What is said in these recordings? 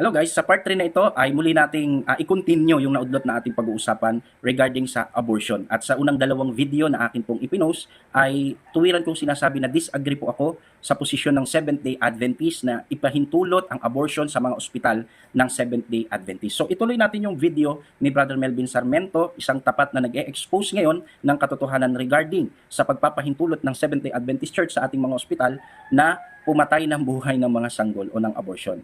Hello guys, sa part 3 na ito ay muli nating i-continue yung naudlot na ating pag-uusapan regarding sa abortion. At sa unang dalawang video na akin pong ipinost ay tuwiran kong sinasabi na disagree po ako sa posisyon ng Seventh-day Adventist na ipahintulot ang abortion sa mga ospital ng Seventh-day Adventist. So ituloy natin yung video ni Brother Melvin Sarmiento, isang tapat na nag-e-expose ngayon ng katotohanan regarding sa pagpapahintulot ng Seventh-day Adventist Church sa ating mga ospital na pumatay ng buhay ng mga sanggol o ng abortion.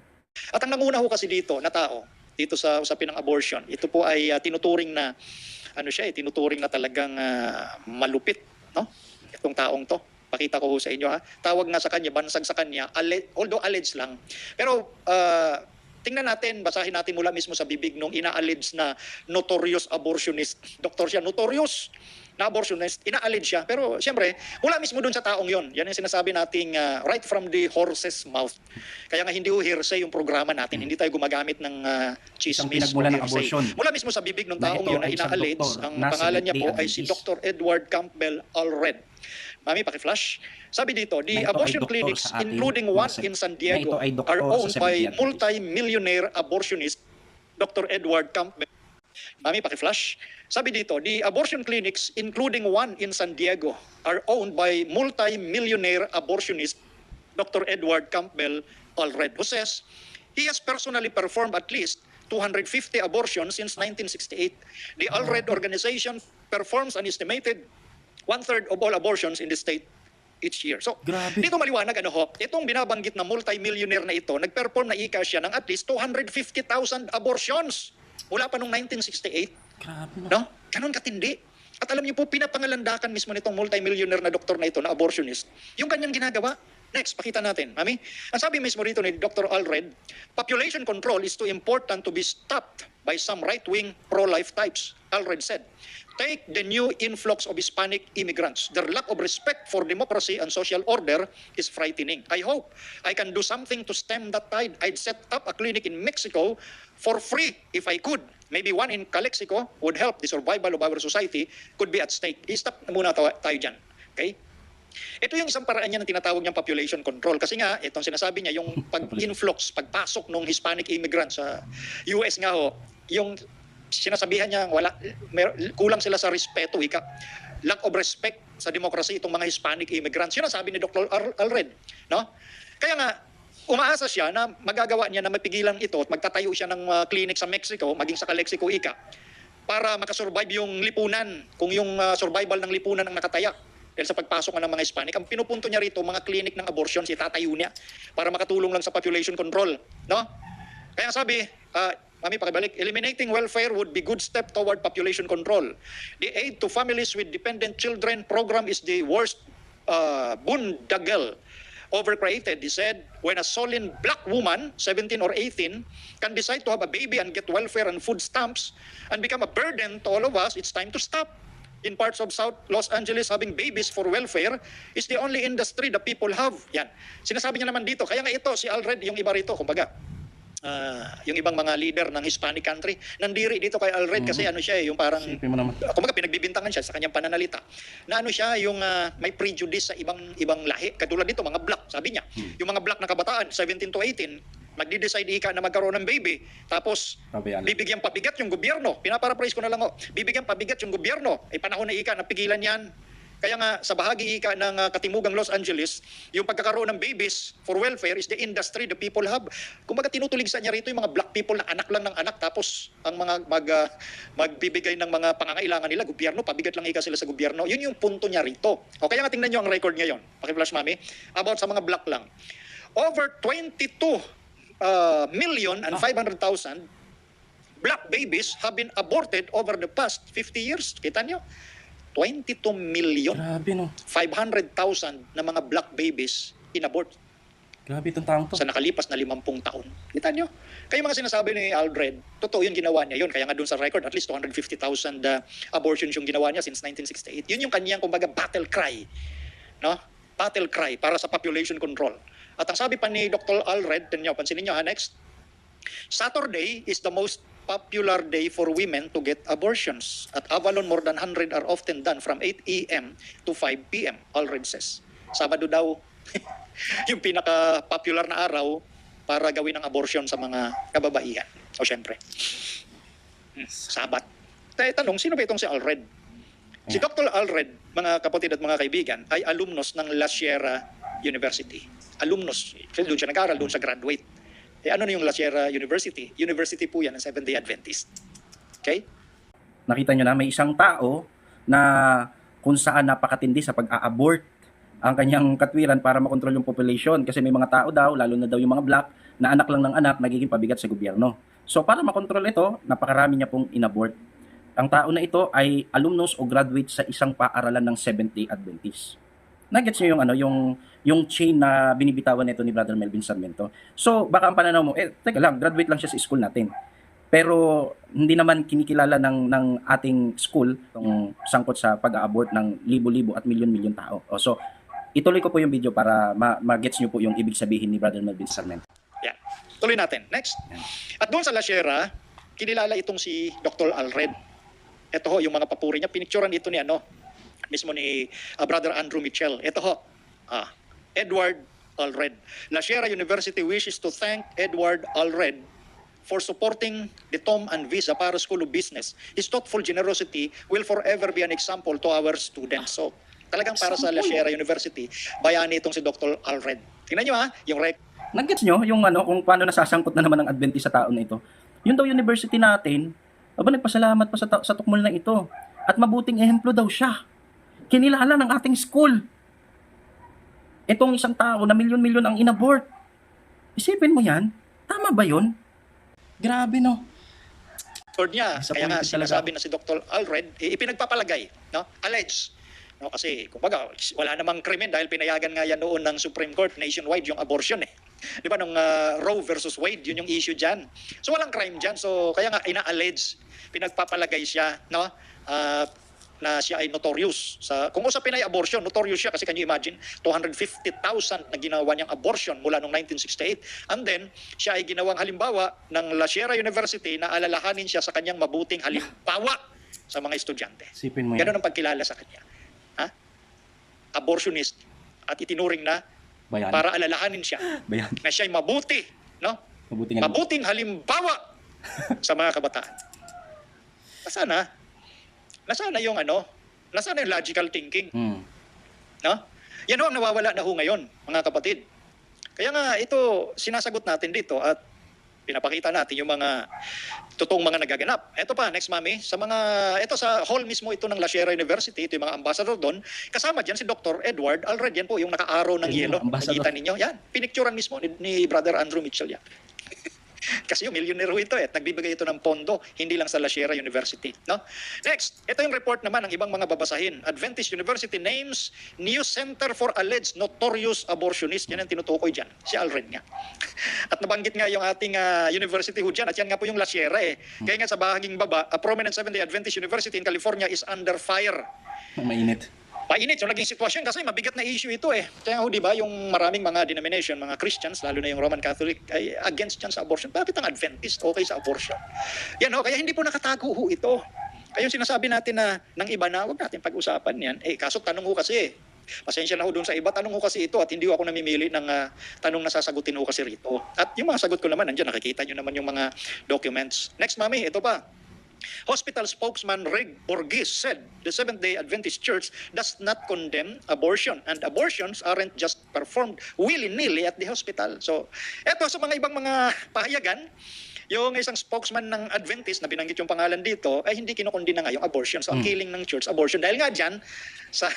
At ang nanguna ho kasi dito na tao, dito sa usapin ng abortion, ito po ay tinuturing na, tinuturing na talagang malupit, no? Itong taong to. Pakita ko ho sa inyo ha. Tawag nga sa kanya, bansag sa kanya, although alleged lang. Pero tingnan natin, basahin natin mula mismo sa bibig nung ina-allege na notorious abortionist. Doktor siya, notorious na abortionist, ina-allege siya. Pero siyempre, mula mismo dun sa taong yon. Yan yung sinasabi nating right from the horse's mouth. Kaya nga hindi ho hearsay yung programa natin. Hindi tayo gumagamit ng chismis o hearsay. Mula mismo sa bibig ng taong yon na ina-allege, ang pangalan niya po ay si Dr. Edward Campbell Allred. Mami, paki-flash. Sabi dito, the abortion clinics, including one in San Diego, are owned by multi-millionaire abortionist Dr. Edward Campbell. Mami, paki-flash. Sabi dito, the abortion clinics, including one in San Diego, are owned by multi-millionaire abortionist Dr. Edward Campbell Allred, who says he has personally performed at least 250 abortions since 1968. The Allred organization performs an estimated 1/3 of all abortions in the state each year. So, Grabe. dito maliwanag, itong binabanggit na multi-millionaire na ito, nag-perform na ika siya ng at least 250,000 abortions mula pa noong 1968. Grabe No? Ganon katindi. At alam niyo po, pinapangalandakan mismo nitong multi-millionaire na doktor na ito, na abortionist, yung kanyang ginagawa. Next, pakita natin. Mami, ang sabi mismo rito ni Dr. Allred, population control is too important to be stopped by some right-wing pro-life types, Allred said. Take the new influx of Hispanic immigrants. Their lack of respect for democracy and social order is frightening. I hope I can do something to stem that tide. I'd set up a clinic in Mexico for free if I could. Maybe one in Calexico would help the survival of our society, could be at stake. I-stop na muna tayo dyan. Okay? Ito yung isang paraan niya ng tinatawag niyang population control. Kasi nga, itong sinasabi niya, yung pag-influx, pagpasok ng Hispanic immigrants sa US nga ho, yung sinasabihan niya, kulang sila sa respeto, lack of respect sa demokrasya itong mga Hispanic immigrants. Yun ang sabi ni Dr. Allred. No? Kaya nga, umaasa siya na magagawa niya na mapigilan ito at magtatayo siya ng clinic sa Mexico, maging sa Calexico para makasurvive yung lipunan, kung yung survival ng lipunan ang nakataya. Dahil sa pagpasok ng mga Hispanic, ang pinupunto niya rito, mga clinic ng abortion, itatayo niya para makatulong lang sa population control. No? Kaya sabi, Mami, pakibalik, eliminating welfare would be good step toward population control. The aid to families with dependent children program is the worst boondoggle overcreated, he said. When a solid black woman, 17 or 18, can decide to have a baby and get welfare and food stamps and become a burden to all of us, it's time to stop. In parts of South Los Angeles, having babies for welfare is the only industry the people have. Yan. Sinasabi niya naman dito, kaya nga ito, si Allred, yung iba rito, kumbaga, yung ibang mga leader ng Hispanic country, nandiri dito kay Allred kasi siya yung parang, kumbaga pinagbibintangan siya sa kanyang pananalita, na siya yung may prejudice sa ibang lahi. Katulad dito, mga black, sabi niya. Yung mga black na kabataan, 17 to 18, magdi-decide na magkaroon ng baby. Tapos, bibigyan pabigat yung gobyerno. Pinaparaphrase ko na lang, bibigyan pabigat yung gobyerno. Ay panahon na napigilan yan. Kaya nga, sa bahagi ng katimugang Los Angeles, yung pagkakaroon ng babies for welfare is the industry the people have. Kumbaga tinutuligsa niya rito yung mga black people na anak lang ng anak, tapos ang mga magbibigay ng mga pangangailangan nila, gobyerno, pabigat lang sila sa gobyerno. Yun yung punto niya rito. O kaya nga tingnan nyo ang record ngayon. Paki-flash, Mami. About sa mga black lang. Over 22,500,000 black babies have been aborted over the past 50 years. Kita nyo? 22,500,000 na mga black babies inabort. Grabe itong taong to. Sa nakalipas na 50 taon. Kita nyo? Kaya mga sinasabi ni Allred, totoo yung ginawa niya yun. Kaya nga dun sa record, at least 250,000 abortions yung ginawa niya since 1968. Yun yung kanyang, kumbaga, battle cry. No? Battle cry para sa population control. At ang sabi pa ni Dr. Allred, pansinin nyo next, Saturday is the most popular day for women to get abortions. At Avalon, more than 100 are often done from 8 a.m. to 5 p.m., Allred says. Sabado daw, yung pinaka-popular na araw para gawin ang abortion sa mga kababaihan. O syempre, sabat. Tanong, sino ba itong si Alred? Si Dr. Alred, mga kapatid at mga kaibigan, ay alumnus ng La Sierra University. Alumnus. Kasi doon siya nag-aral, doon sa graduate. Ano na yung La Sierra University? University po yan ng Seventh-day Adventist. Okay? Nakita nyo na may isang tao na kung saan napakatindi sa pag-a-abort ang kanyang katwiran para makontrol yung population. Kasi may mga tao daw, lalo na daw yung mga black, na anak lang ng anak, nagiging pabigat sa gobyerno. So para makontrol ito, napakarami niya pong inabort. Ang tao na ito ay alumnus o graduate sa isang paaralan ng Seventh-day Adventist. Nagets niyo yung yung chain na binibitawan nito ni Brother Melvin Sarmiento. So baka ang pananaw mo, teka lang, graduate lang siya sa school natin. Pero hindi naman kinikilala ng ating school kung sangkot sa pag-a-abort ng libo-libo at milyon-milyon tao. So ituloy ko po yung video para ma-gets niyo po yung ibig sabihin ni Brother Melvin Sarmiento. Yan. Tuloy natin. Next. At doon sa La Sierra, kinilala itong si Dr. Alred. Ito ho, yung mga papuri niya. Pinicturan ito ni mismo ni Brother Andrew Mitchell. Ito ho, Edward Alred. La Sierra University wishes to thank Edward Alred for supporting the Tom and Visa para School of Business. His thoughtful generosity will forever be an example to our students. So, talagang para sa La Sierra University, bayani itong si Dr. Alred. Tingnan nyo yung Nag-gets nyo yung kung paano nasasangkot na naman ng Adventist sa tao na ito. Yun daw university natin, nagpasalamat pa sa tukmol na ito. At mabuting ehemplo daw siya. Kinilala ng ating school. Itong isang tao na milyon-milyon ang inabort. Isipin mo yan, tama ba yun? Grabe no. record niya. Sa Kaya nga politik talaga. sinasabi na si Dr. Alred, ipinagpapalagay, no? Alleged. No, kasi kumbaga wala namang krimen dahil pinayagan nga yan noon ng Supreme Court nationwide yung abortion eh. 'Di ba nung Roe versus Wade, yun yung issue diyan. So walang crime diyan. So kaya nga ina-allege, pinagpapalagay siya, no? Na siya ay notorious. Kung usapin ay abortion, notorious siya kasi can you imagine 250,000 na ginawa niyang abortion mula noong 1968. And then siya ay ginawang halimbawa ng La Sierra University na alalahanin siya sa kanyang mabuting halimbawa sa mga estudyante. Isipin mo yan. Ganun ang pagkilala sa kanya. Abortionist at itinuring na Bayan. para alalahanin siya Bayan. na siya'y mabuti, no? Mabuting halimbawa sa mga kabataan. Nasana yung nasana yung logical thinking, no? Yan ho ang nawawala na ho ngayon, mga kapatid. Kaya nga ito sinasagot natin dito at pinapakita natin yung mga totoong mga nagaganap. Ito pa, next mami, ito sa hall mismo ito ng La Sierra University, ito yung mga ambassador doon. Kasama dyan si Dr. Edward Alred, yan po yung naka-arrow ng yelo. Nakikita ninyo, yan, pinicturan mismo ni Brother Andrew Mitchell yan. Kasi yung millionaire ito nagbibigay ito ng pondo, hindi lang sa La Sierra University. No? Next, ito yung report naman ng ibang mga babasahin. Adventist University names new center for alleged notorious abortionist. Yan ang tinutukoy dyan, si Alred nga. At nabanggit nga yung ating university ho dyan, at yan nga po yung La Sierra Kaya nga sa bahaging baba, a prominent Seventh-day Adventist University in California is under fire. Mainit. Painit yung naging sitwasyon kasi mabigat na issue ito Kaya ho, di ba, yung maraming mga denomination, mga Christians, lalo na yung Roman Catholic, ay against dyan sa abortion. Bakit ang Adventist okay sa abortion? Yan kaya hindi po nakatago ho ito. Kaya yung sinasabi natin na ng iba na, huwag natin pag-usapan yan. Kaso tanong ho kasi, pasensya na ho dun sa iba, tanong ho kasi ito at hindi ho ako namimili ng tanong na sasagutin ho kasi rito. At yung mga sagot ko naman, nandiyan, nakikita nyo naman yung mga documents. Next, mami, ito pa. Hospital spokesman Reg Borges said the Seventh-day Adventist Church does not condemn abortion and abortions aren't just performed willy-nilly at the hospital. So, eto sa mga ibang mga pahayagan, yung isang spokesman ng Adventist na binanggit yung pangalan dito ay hindi kinukundina nga yung abortion. So, ang killing ng church, abortion. Dahil nga dyan, sa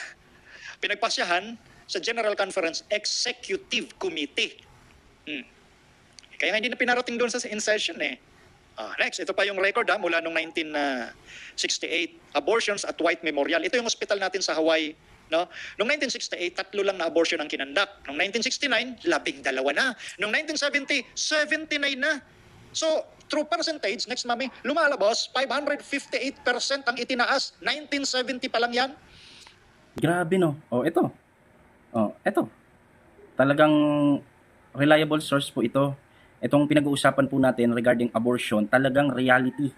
pinagpasyahan sa General Conference Executive Committee. Kaya nga hindi na pinarating doon sa in-session Next, ito pa yung record mula noong 1968. Abortions at White Memorial. Ito yung hospital natin sa Hawaii. No? Noong 1968, 3 lang na abortion ang kinandak. Noong 1969, 12 na. Noong 1970, 79 na. So, true percentage, next mami, lumalabas, 558% ang itinaas. 1970 pa lang yan. Grabe no. Ito. Talagang reliable source po ito. Itong pinag-uusapan po natin regarding abortion, talagang reality.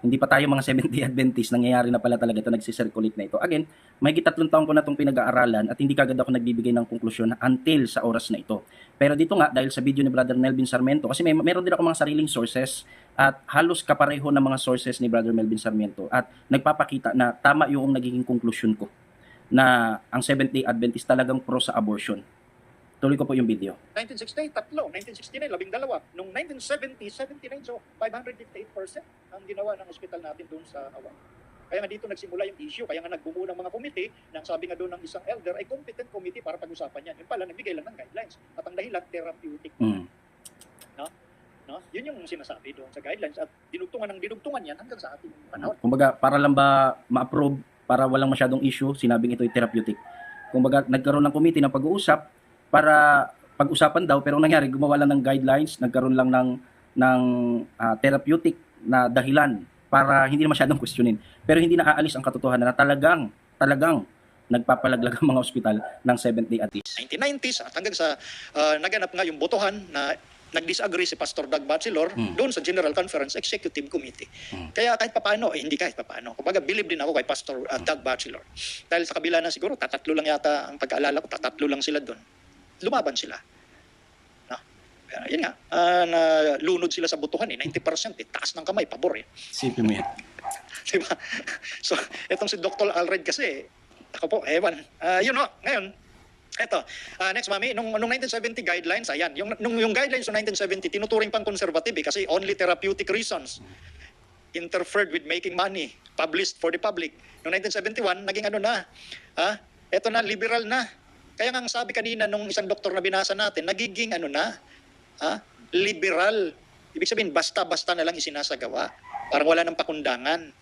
Hindi pa tayo mga Seventh-day Adventist, nangyayari na pala talaga ito, nagsisirculate na ito. Again, mahigit 3 taon ko na itong pinag-aaralan at hindi kagad ako nagbibigay ng konklusyon until sa oras na ito. Pero dito nga, dahil sa video ni Brother Melvin Sarmiento, kasi meron din ako mga sariling sources at halos kapareho ng mga sources ni Brother Melvin Sarmiento at nagpapakita na tama yung nagiging konklusyon ko na ang Seventh-day Adventist talagang pro sa abortion. Tuloy ko po yung video. 1968, 3. 1969, 12. Noong 1970, 79. So, 558% ang ginawa ng ospital natin doon sa Awang. Kaya nga dito nagsimula yung issue. Kaya nga nagbuo ng mga committee na sabi nga doon ng isang elder ay competent committee para pag-usapan yan. Yun pala, nagbigay lang ng guidelines. At ang dahilan, therapeutic. No? Yun yung sinasabi doon sa guidelines. At dinugtungan yan hanggang sa ating panahon. Kumbaga, para lang ba ma-approve, para walang masyadong issue, sinabing ito'y therapeutic. Kumbaga, nagkaroon ng committee ng pag-uusap para pag-usapan daw, pero nangyari, gumawa lang ng guidelines, nagkaroon lang ng therapeutic na dahilan para hindi na masyadong questionin. Pero hindi na aalis ang katotohanan na talagang nagpapalaglag ang mga ospital ng Seventh-day Adventist. 1990s at hanggang sa naganap nga yung botohan na nag-disagree si Pastor Doug Batchelor doon sa General Conference Executive Committee. Kaya kahit papaano, hindi kahit papaano. Kumbaga, believe din ako kay Pastor Doug Batchelor. Dahil sa kabila na siguro, tatatlo lang yata ang pag-aalala ko, tatatlo lang sila doon. Lumaban sila. No? Yun nga, nalunod sila sa botohan 90%, taas ng kamay, pabor Sipin mo yan. Diba? So, etong si Dr. Alred kasi, ako po, ewan. Yun o, ngayon, eto, next mami, nung 1970 guidelines, ayan, yung guidelines ng 1970, tinuturing pang conservative kasi only therapeutic reasons interfered with making money, published for the public. Noong 1971, naging ano na, eto na, liberal na. Kaya nga ang sabi kanina nung isang doktor na binasa natin, nagiging ano na, liberal. Ibig sabihin, basta-basta na lang isinasagawa. Parang wala ng pakundangan.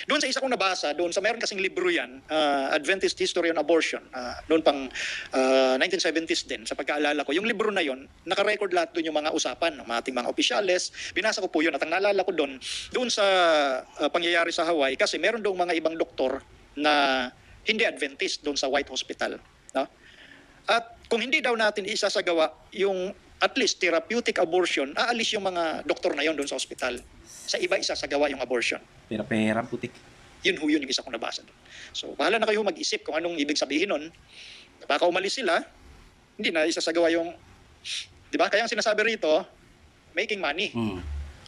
Doon sa isa kong nabasa, doon sa mayroon kasing libro yan, Adventist History on Abortion, noon pang 1970s din, sa pagkaalala ko. Yung libro na yon, nakarecord lahat doon yung mga usapan ng ating mga opisyales. Binasa ko po yun at ang naalala ko doon sa pangyayari sa Hawaii, kasi meron doon mga ibang doktor na hindi Adventist doon sa White Hospital. No? At kung hindi daw natin isasagawa yung at least therapeutic abortion, aalis yung mga doktor na yon doon sa ospital. Sa iba isasagawa yung abortion. Pera, putik. Yun yung isa kong nabasa doon. So, bahala na kayo mag-isip kung anong ibig sabihin nun. Baka umalis sila, hindi na isasagawa yung, di ba? Kaya ang sinasabi rito, making money.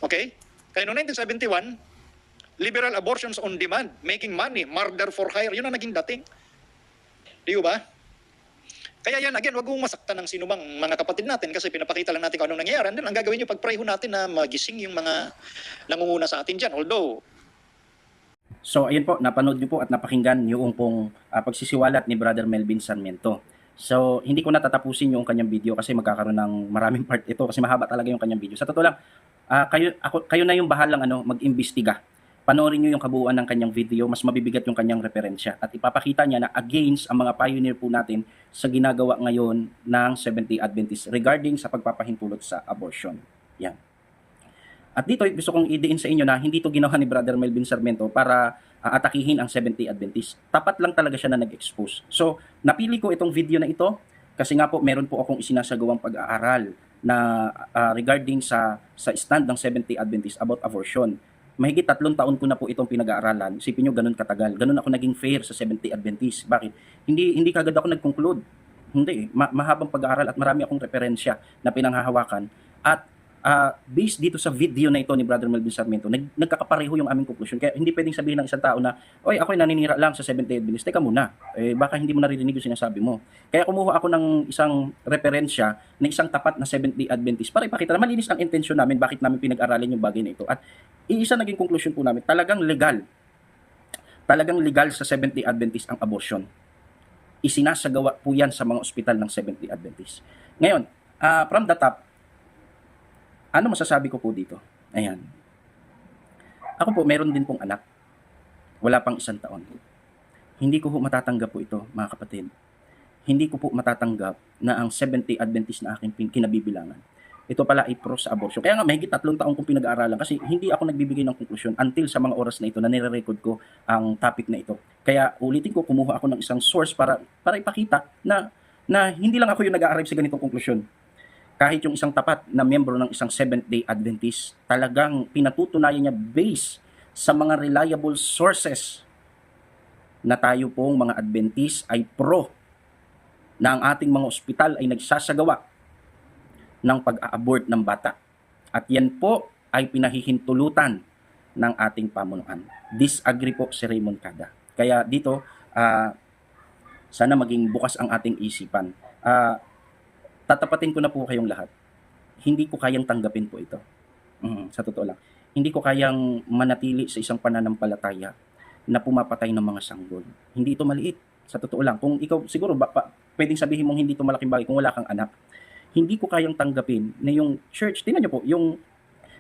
Okay? Kaya noong 1971, liberal abortions on demand, making money, murder for hire, yun ang naging dating. Di ba? Kaya yan, again, wag mong masaktan ng sino mang mga kapatid natin kasi pinapakita lang natin kung anong nangyayari. And then, ang gagawin nyo, pag-pray ho natin na magising yung mga nangunguna sa atin dyan. Although, So, ayun po, napanood nyo po at napakinggan yung pong pagsisiwalat ni Brother Melvin Sarmiento. So, hindi ko natatapusin yung kanyang video kasi magkakaroon ng maraming part ito kasi mahaba talaga yung kanyang video. Sa totoo lang, kayo na yung bahalang mag-imbestiga. Panoorin nyo yung kabuuan ng kanyang video, mas mabibigat yung kanyang referensya at ipapakita niya na against ang mga pioneer po natin sa ginagawa ngayon ng Seventh-day Adventist regarding sa pagpapahintulot sa abortion. Yan. At dito, gusto kong idiin sa inyo na hindi to ginawa ni Brother Melvin Sarmiento para atakihin ang Seventh-day Adventist. Tapat lang talaga siya na nag-expose. So, napili ko itong video na ito kasi nga po meron po akong isinasagawang pag-aaral na regarding sa stand ng Seventh-day Adventist about abortion. Mahigit 3 taon ko na po itong pinag-aaralan. Isipin nyo, ganun katagal. Ganun ako naging fair sa Seventh-day Adventist. Bakit? Hindi kagad ako nag-conclude. Hindi. Mahabang pag-aaral at marami akong referensya na pinanghahawakan. At based dito sa video na ito ni Brother Melvin Sarmiento, nagkakapareho yung aming conclusion. Kaya hindi pwedeng sabihin ng isang tao na, oy, ako'y naninira lang sa Seventh-day Adventist. Teka muna, baka hindi mo naririnig yung sinasabi mo. Kaya kumuha ako ng isang referensya ng isang tapat na Seventh-day Adventist para ipakita na malinis ang intensyon namin, bakit namin pinag-aralan yung bagay na ito. At iisa naging conclusion po namin, talagang legal sa Seventh-day Adventist ang abortion. Isinasagawa po yan sa mga ospital ng Seventh-day Adventist. Ngayon, from the top, ano masasabi ko po dito? Ayan. Ako po, meron din pong anak. Wala pang 1 taon. Hindi ko po matatanggap po ito, mga kapatid. Hindi ko po matatanggap na ang Seventh-day Adventist na aking kinabibilangan, ito pala ay pro sa abortion. Kaya nga, mahigit 3 taon kong pinag-aaralan kasi hindi ako nagbibigay ng konklusyon until sa mga oras na ito na nire-record ko ang topic na ito. Kaya ulitin ko, kumuha ako ng isang source para ipakita na hindi lang ako yung nag-a-arrive sa ganitong konklusyon. Kahit yung isang tapat na membro ng isang Seventh-day Adventist, talagang pinatutunayan niya based sa mga reliable sources na tayo pong mga Adventist ay pro na ang ating mga ospital ay nagsasagawa ng pag-a-abort ng bata. At yan po ay pinahihintulutan ng ating pamunuan. Disagree po si Raymond Cada. Kaya dito, sana maging bukas ang ating isipan. Tatapatin ko na po kayong lahat. Hindi ko kayang tanggapin po ito. Sa totoo lang. Hindi ko kayang manatili sa isang pananampalataya na pumapatay ng mga sanggol. Hindi ito maliit. Sa totoo lang. Kung ikaw, siguro, pwedeng sabihin mong hindi ito malaking bagay kung wala kang anak. Hindi ko kayang tanggapin na yung church, tingnan nyo po, yung,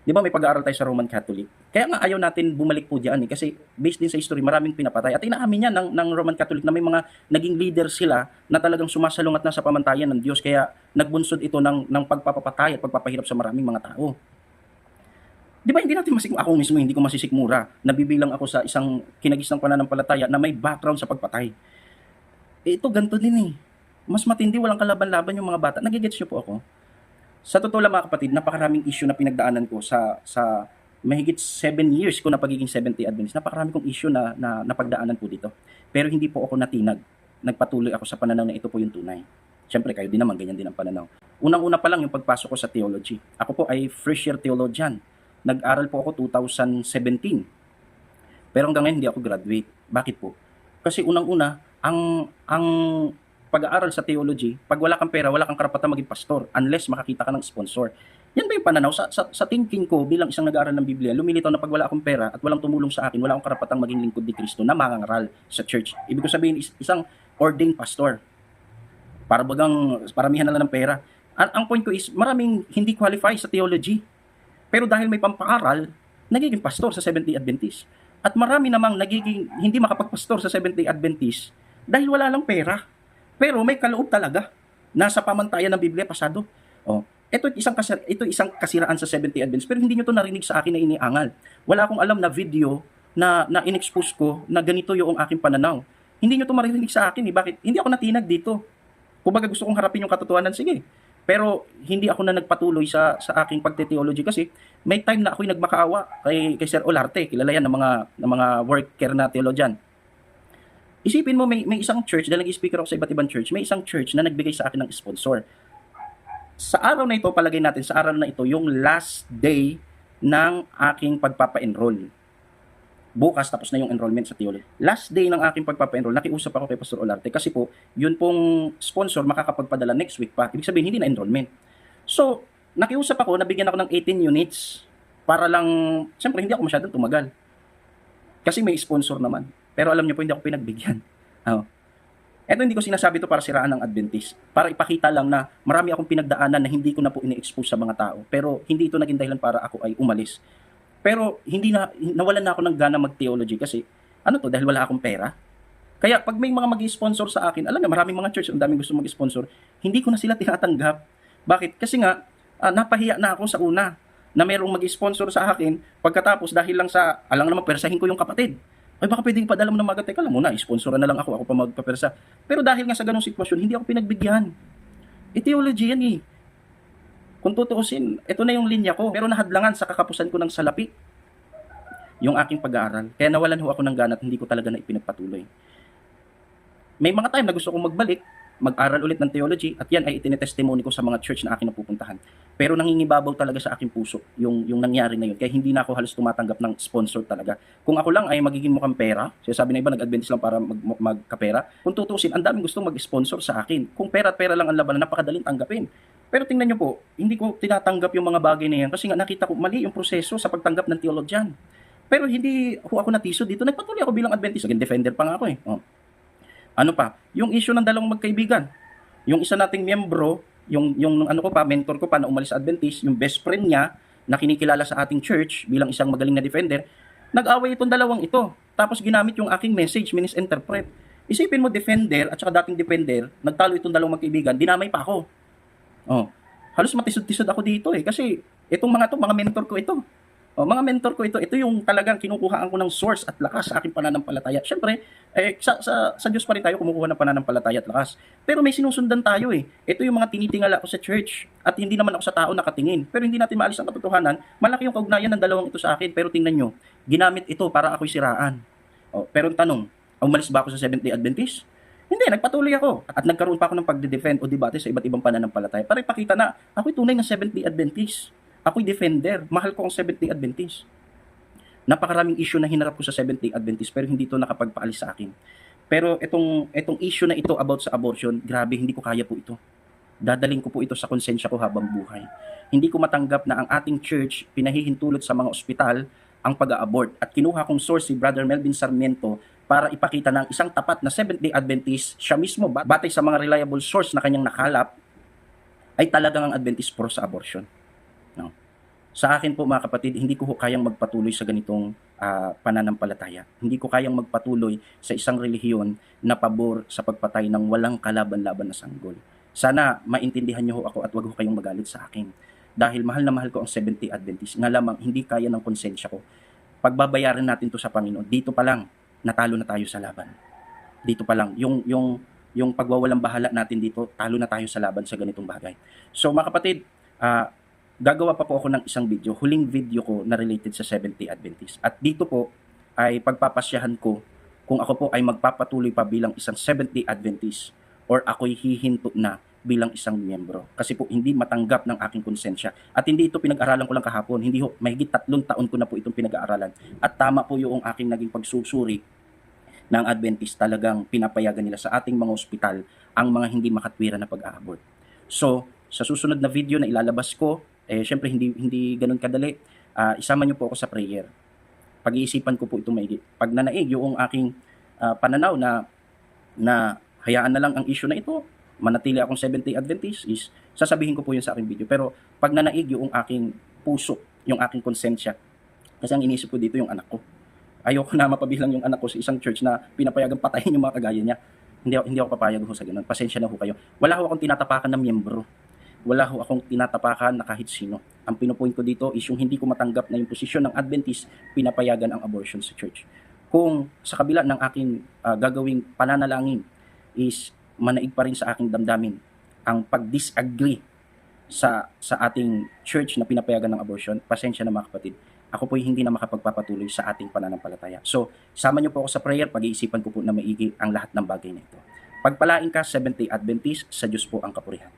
di ba may pag-aaral tayo sa Roman Catholic? Kaya nga ayaw natin bumalik po diyan kasi based din sa history, maraming pinapatay. At inaamin niya ng Roman Catholic na may mga naging leader sila na talagang sumasalungat na sa pamantayan ng Diyos. Kaya nagbunsod ito ng pagpapapatay at pagpapahirap sa maraming mga tao. Di ba hindi natin ako mismo hindi ko masisikmura. Nabibilang ako sa isang kinagisnang pananampalataya na may background sa pagpatay. Ito ganito din eh. Mas matindi, walang kalaban-laban yung mga bata. Nagigets niyo po ako? Sa totoo lang mga kapatid, napakaraming issue na pinagdaanan ko sa mahigit 7 years ko na pagiging Seventh-day Adventist. Napakarami kong issue na napagdaanan po dito. Pero hindi po ako natinag. Nagpatuloy ako sa pananaw na ito po yung tunay. Siyempre, kayo din naman, ganyan din ang pananaw. Unang-una pa lang yung pagpasok ko sa theology. Ako po ay first year theologian. Nag-aral po ako 2017. Pero hanggang ngayon hindi ako graduate. Bakit po? Kasi unang-una, ang pag-aaral sa theology, pag wala kang pera, wala kang karapatan maging pastor unless makakita ka ng sponsor. Yan ba yung pananaw? Sa thinking ko bilang isang nag-aaral ng Biblia, lumilitaw na pag wala akong pera at walang tumulong sa akin, wala akong karapatang maging lingkod ni Kristo na mangangaral sa church. Ibig ko sabihin, isang ordained pastor. Para bagang paramihan na lang ng pera. Ang point ko is, maraming hindi qualify sa theology. Pero dahil may pampaaral, nagiging pastor sa Seventh-day Adventist. At marami namang nagiging hindi makapagpastor sa Seventh-day Adventist dahil wala lang pera. Pero may kaloob talaga. Nasa pamantayan ng Biblia pasado. Ito isang kasiraan sa Seventh-day Adventist. Pero hindi nyo to narinig sa akin na iniangal. Wala akong alam na video na in-expose ko na ganito yung aking pananaw. Hindi nyo to marinig sa akin. Bakit? Hindi ako natinag dito. Kung baga gusto kong harapin yung katotohanan, sige. Pero hindi ako na nagpatuloy sa aking pagte-theology kasi may time na ako'y nagmakaawa kay Sir Olarte, kilala yan ng mga worker na theologian. Isipin mo may isang church, dahil nag-speaker ako sa iba't ibang church, may isang church na nagbigay sa akin ng sponsor. Sa araw na ito, palagay natin, sa araw na ito, yung last day ng aking pagpapa-enroll. Bukas tapos na yung enrollment sa theology. Last day ng aking pagpapa-enroll, nakiusap ako kay Pastor Olarte kasi po, yun pong sponsor makakapagpadala next week pa. Ibig sabihin, hindi na enrollment. So, nakiusap ako, nabigyan ako ng 18 units para lang, siyempre hindi ako masyadong tumagal. Kasi may sponsor naman. Pero alam niyo po, hindi ako pinagbigyan. Ito hindi ko sinasabi ito para siraan ng Adventist. Para ipakita lang na marami akong pinagdaanan na hindi ko na po ini-expose sa mga tao. Pero hindi ito naging dahilan para ako ay umalis. Pero nawalan na ako ng gana mag-theology kasi dahil wala akong pera. Kaya pag may mga mag-sponsor sa akin, alam nga maraming mga church, ang daming gusto mag-sponsor, hindi ko na sila tinatanggap. Bakit? Kasi nga, napahiya na ako sa una na mayroong mag-sponsor sa akin, pagkatapos dahil lang sa, alang naman, persahin ko yung kapatid. Ay baka pwedeng padala mo ng mga teka lang muna, sponsoran na lang ako pa magpapersa. Pero dahil nga sa ganung sitwasyon, hindi ako pinagbigyan. Theology yan eh. Kung tutuusin, ito na yung linya ko. Pero nahadlangan sa kakapusan ko ng salapi yung aking pag-aaral. Kaya nawalan ho ako ng gana at hindi ko talaga na ipinagpatuloy. May mga time na gusto kong magbalik, mag-aral ulit ng theology, at yan ay itinetestimony ko sa mga church na aking napupuntahan. Pero nangingibabaw talaga sa aking puso yung nangyari na yun. Kaya hindi na ako halos tumatanggap ng sponsor talaga. Kung ako lang ay magiging mukhang pera, sabi na iba, nag-Adventist lang para magkapera. Kung tutuusin, ang daming gustong mag-sponsor sa akin. Kung pera at pera lang ang laban, napakadaling tanggapin. Pero tingnan nyo po, hindi ko tinatanggap yung mga bagay na yan kasi nga nakita ko mali yung proseso sa pagtanggap ng theologian. Pero hindi ako natisod dito. Nagpatuloy ako bilang Adventist. Again, defender pa nga ako eh. Ano pa? Yung issue ng dalawang magkaibigan. Yung isa nating miyembro, yung mentor ko pa na umalis sa Adventist, yung best friend niya na kinikilala sa ating church bilang isang magaling na defender, nag-away itong dalawang ito. Tapos ginamit yung aking message, misinterpret. Isipin mo, defender at saka dating defender, nagtalo itong dalawang magkaibigan, dinamay pa ako. Halos matisod-tisod ako dito eh kasi itong mga mentor ko ito. O, mga mentor ko ito yung talagang kinukuhaan ko ng source at lakas sa aking pananampalataya. Siyempre, sa Diyos pa rin tayo kumukuha ng pananampalataya at lakas. Pero may sinusundan tayo eh. Ito yung mga tinitingala ko sa church. At hindi naman ako sa tao nakatingin. Pero hindi natin maalis ang katotohanan. Malaki yung kaugnayan ng dalawang ito sa akin. Pero tingnan nyo, ginamit ito para ako'y siraan. O, pero ang tanong, umalis ba ako sa Seventh-day Adventist? Hindi, nagpatuloy ako. At nagkaroon pa ako ng pagde-defend o debate sa iba't ibang pananampalataya para ipakita na ako'y tunay na Seventh-day Adventist. Ako'y defender. Mahal ko ang Seventh-day Adventist. Napakaraming issue na hinarap ko sa Seventh-day Adventist pero hindi ito nakapagpaalis sa akin. Pero itong issue na ito about sa abortion, grabe, hindi ko kaya po ito. Dadaling ko po ito sa konsensya ko habang buhay. Hindi ko matanggap na ang ating church pinahihintulot sa mga ospital ang pag-abort. At kinuha kong source si Brother Melvin Sarmiento para ipakita ng isang tapat na Seventh-day Adventist, siya mismo, batay sa mga reliable source na kanyang nakalap, ay talagang ang Adventist pro sa abortion. No? Sa akin po mga kapatid, hindi ko kayang magpatuloy sa ganitong pananampalataya. Hindi ko kayang magpatuloy sa isang relihiyon na pabor sa pagpatay ng walang kalaban-laban na sanggol. Sana maintindihan niyo ako at wag ho kayong magalit sa akin. Dahil mahal na mahal ko ang Seventh-day Adventist. Nga lamang, hindi kaya ng konsensya ko. Pagbabayaran natin to sa Panginoon, dito pa lang, natalo na tayo sa laban. Dito pa lang, yung pagwawalang bahala natin dito, talo na tayo sa laban sa ganitong bagay. So mga kapatid, gagawa pa po ako ng isang video, huling video ko na related sa Seventh-day Adventist. At dito po ay pagpapasyahan ko kung ako po ay magpapatuloy pa bilang isang Seventh-day Adventist or ako'y hihinto na bilang isang miyembro. Kasi po hindi matanggap ng aking konsensya. At hindi ito pinag-aralan ko lang kahapon. Hindi ho, mahigit 3 taon ko na po itong pinag-aaralan. At tama po yung aking naging pagsusuri ng Adventist. Talagang pinapayagan nila sa ating mga ospital ang mga hindi makatwira na pag-aabort. So, sa susunod na video na ilalabas ko, syempre hindi ganun kadali. Isama niyo po ako sa prayer. Pag-iisipan ko po itong maigi. Pag nanaig yung aking pananaw na hayaan na lang ang issue na ito, manatili akong Seventh-day Adventist, is sasabihin ko po yun sa aking video. Pero pag nanaig yung aking puso, yung aking konsensya, kasi ang inisip ko dito yung anak ko. Ayoko na mapabilang yung anak ko sa isang church na pinapayagang patayin yung mga kagaya niya. Hindi ako papayag ho sa ganun. Pasensya na ho kayo. Wala ho akong tinatapakan ng miyembro. Wala ho akong tinatapakan na kahit sino. Ang pinupoint ko dito is yung hindi ko matanggap na yung posisyon ng Adventist, pinapayagan ang abortion sa church. Kung sa kabila ng aking gagawing pananalangin is manaig pa rin sa aking damdamin ang pag-disagree sa ating church na pinapayagan ng abortion, pasensya na mga kapatid. Ako po hindi na makapagpapatuloy sa ating pananampalataya. So, sama niyo po ako sa prayer, pag-iisipan ko po na maigi ang lahat ng bagay na ito. Pagpalain ka, Seventh-day Adventist, sa Diyos po ang kapurihan.